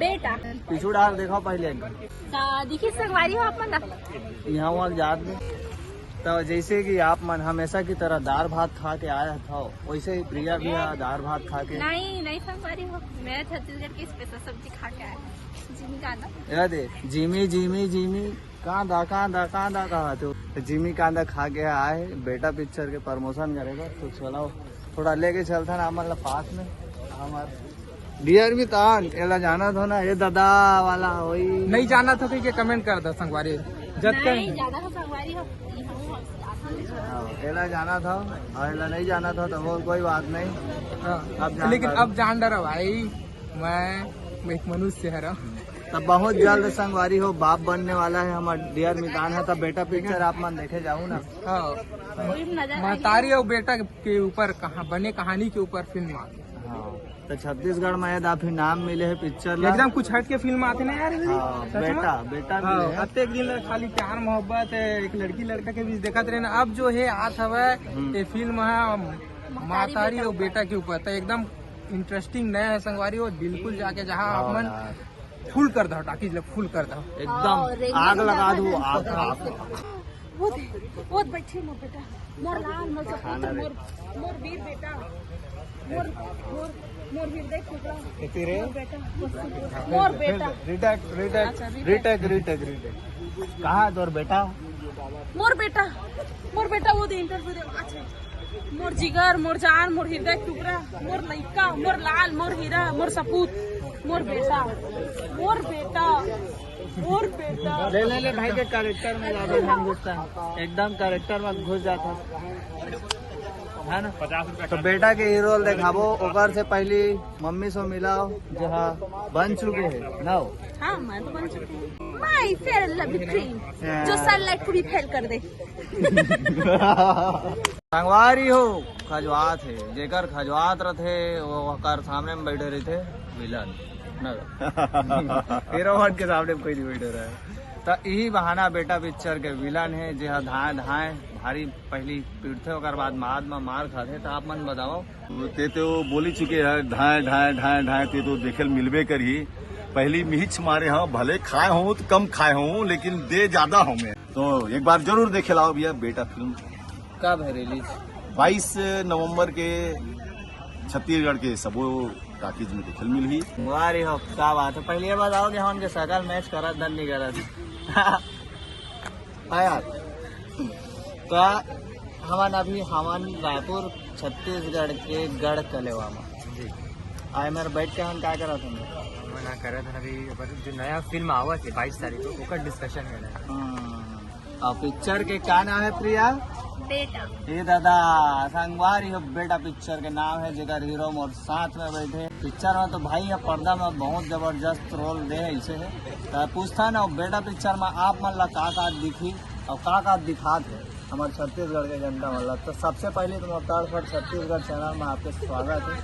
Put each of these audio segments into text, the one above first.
बेटा पिछू डाल देखो पहले देखिए संगवारी हो आप मन यहाँ वहाँ याद में। तो जैसे कि आप मन हमेशा की तरह दाल भात खा के आया था, वैसे ही प्रिया भी दाल भात खा के नहीं संगवारी हो, मैं छत्तीसगढ़ की स्पेशल सब्जी खा के आया। जिमी कांदा याद है जिमी जिमी जिमी कांदा कांदा कांदा कहा तो जिमी कांदा खा के आए। बेटा पिक्चर के प्रमोशन करेगा तो चलो थोड़ा लेके चलता ना मतलब पास में हमारे डियर भी तान एला जाना था ना, ये दादा वाला वही नहीं जाना था तो ये कमेंट कर दो संगवारी नहीं जाना था संगवारी हो, एला जाना था और एला नहीं जाना था तो वो कोई बात नहीं। लेकिन अब जान डरा भाई, मैं एक मनुष्य है। तब बहुत जल्द संगवारी हो बाप बनने वाला है हमारा डियर मितान है। तब बेटा पिक्चर आप मन देखे जाऊँ ना, महतारी और बेटा के ऊपर बने कहानी के ऊपर फिल्म आती। तो छत्तीसगढ़ में यदि आप नाम मिले है पिक्चर एकदम कुछ हट के फिल्म आते ना यार। बेटा बेटा प्रत्येक दिन खाली प्यार मोहब्बत एक लड़की लड़का के बीच देखते रहे ना। अब जो है आज हवा ये फिल्म है महतारी और बेटा के ऊपर, तो एकदम इंटरेस्टिंग नया है संगवारी हो। बिल्कुल जाके जहाँ आप मन फुल कर दो, टाकी फुल कर दो, एकदम आग लगा दो आग। वो बैठे मोर बेटा, मोर लाल मोर सपूत, मोर वीर बेटा, मोर वीर देख टुकड़ा मोर बेटा रिटेक कहाँ तोर बेटा मोर बेटा वो दे इंटरव्यू दे। अच्छा मोर जिगर, मोर जान, मोर हृदय टुकड़ा, मोर लइका, मोर लाल, मोर हीरा, मोर सपूत, मोर बेटा ले भाई के कैरेक्टर में ज्यादा ध्यान घुसता है, एकदम कैरेक्टर में घुस जाता है ना। 50 रुपया तो बेटा के हीरो देखाबो, ओकर से पहले मम्मी से मिलाओ जहाँ बन चुके हैं ना। हाँ मैं तो बन चुकी हूँ, माय फेयर लवली क्रीम जो सनलाइट पूरी फेल कर दे। संगवारी हो खजवात है, जेकर खजवात रथे वो कर सामने में बैठे रहे थे विलन हीरो वन के सामने कोई नहीं बैठे रहा है। तो यही बहाना बेटा पिक्चर के विलन है जे धाए धाए भारी पहली पीड़ते होकर बाद बाद में मार खाते। तो आप मन बताओ ते तो बोली चुके हैं ढाए ढाए ढाए ढाए ते तो देखे मिलबे करी। पहली मिहिच मारे हाँ, भले खाए हूँ तो कम खाए हूँ लेकिन दे ज्यादा हूँ मैं। तो एक बार जरूर देखे लाओ भैया बेटा फिल्म। कब है रिलीज? 22 नवंबर के छत्तीसगढ़ के सबो टाकीज में देखल मिल ही। वारी हो क्या बात है। पहले ये बताओ कि हम के सकल मैच करा दन नहीं करा थी यार। तो हमन अभी हमन रायपुर छत्तीसगढ़ के गढ़ कलेवा में आए मेरे बैठ के हम क्या करा था मना करे थे अभी जो नया फिल्म आवा थे 22 तारीख को ओकर डिस्कशन है ना। और पिक्चर के क्या नाम है प्रिया? बेटा ये दादा संगवारी हो बेटा पिक्चर के नाम है, जेकर हीरो मोर साथ में बैठे पिक्चर में। तो भाई ये पर्दा में बहुत जबरदस्त रोल दे ऐसे है। तो पूछता ना बेटा पिक्चर में आप मन ला का दिखी और का दिखा थे हमारे छत्तीसगढ़ के जनता मतलब। तो सबसे पहले तो मोहतार पर छत्तीसगढ़ चैनल में आपके स्वागत है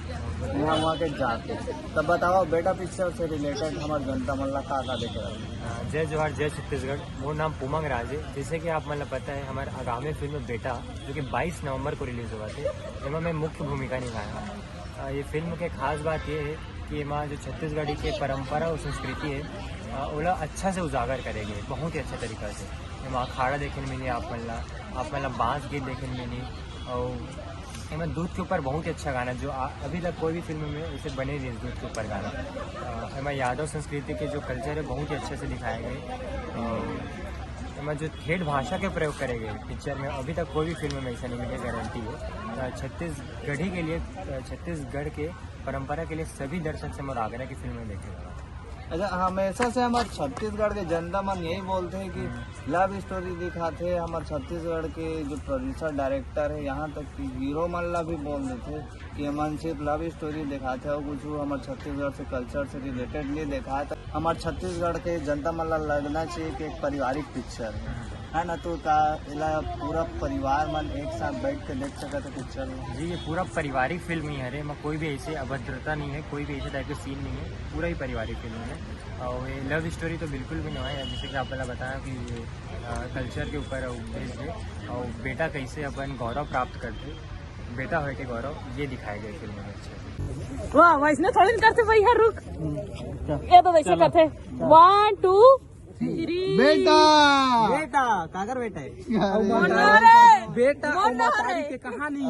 यहाँ वहाँ के जाके। तब बताओ बेटा पिक्चर से रिलेटेड हमारे जनता मतलब का देखे रहे। जय जोहार जय छत्तीसगढ़। मोर नाम पुमंग राज है। जैसे कि आप मतलब पता है हमारे आगामी फिल्म बेटा जो कि 22 नवंबर को रिलीज हुआ थे, इसमें मैं मुख्य भूमिका निभाया। ये फिल्म के खास बात ये है कि यहाँ जो छत्तीसगढ़ी के परंपरा और संस्कृति है ओला अच्छा से उजागर करेंगे बहुत ही अच्छे तरीक़ा से। वहाँ अखाड़ा देखने मिली आप मतलब बांस गीत देखने मिली। और इनमें दूध के ऊपर बहुत ही अच्छा गाना जो अभी तक कोई भी फिल्म में इसे बने नहीं दूध के ऊपर गाना। इनमें यादव संस्कृति के जो कल्चर है बहुत ही अच्छे से दिखाए गए। और इनमें जो ठेठ भाषा के प्रयोग करे गए पिक्चर में अभी तक कोई भी फिल्म में ऐसा नहीं मिले, गारंटी है। छत्तीसगढ़ी के लिए छत्तीसगढ़ के परंपरा के लिए सभी दर्शक से मोर आग्रह की फिल्में देखेगा। अच्छा हमेशा से हमारे छत्तीसगढ़ के जनता मन यही बोलते हैं कि लव स्टोरी दिखाते हैं। हमारे छत्तीसगढ़ के जो प्रोड्यूसर डायरेक्टर है यहाँ तक कि हीरो मन ला भी बोल देते कि हमन सिर्फ लव स्टोरी दिखाते हो, कुछ हमारे छत्तीसगढ़ से कल्चर से रिलेटेड नहीं दिखाया। तो हमारे छत्तीसगढ़ के जनता मन ला लगना चाहिए कि एक पारिवारिक पिक्चर है ना। तो का पूरा परिवार मन एक साथ बैठ के देख सकते थे पिक्चर में। जी ये पूरा पारिवारिक फिल्म ही है, में कोई भी ऐसे अभद्रता नहीं है, कोई भी ऐसे टाइप का सीन नहीं है, पूरा ही पारिवारिक फिल्म है। और ये लव स्टोरी तो बिल्कुल भी नहीं है। जैसे कि आप पहले बताया कि ये कल्चर के ऊपर बेस्ड है और बेटा कैसे अपन गौरव प्राप्त करते बेटा होए के गौरव ये दिखाया गया फिल्म में अच्छे से। वाह वाह, इसने थोड़ी नहीं करते भाई, यार रुक, ये तो ऐसे करते 1 2 3 बेटा बेटा कागर बेटा है मोर नहरे, बेटा और मोर मातारी नहरे। के कहानी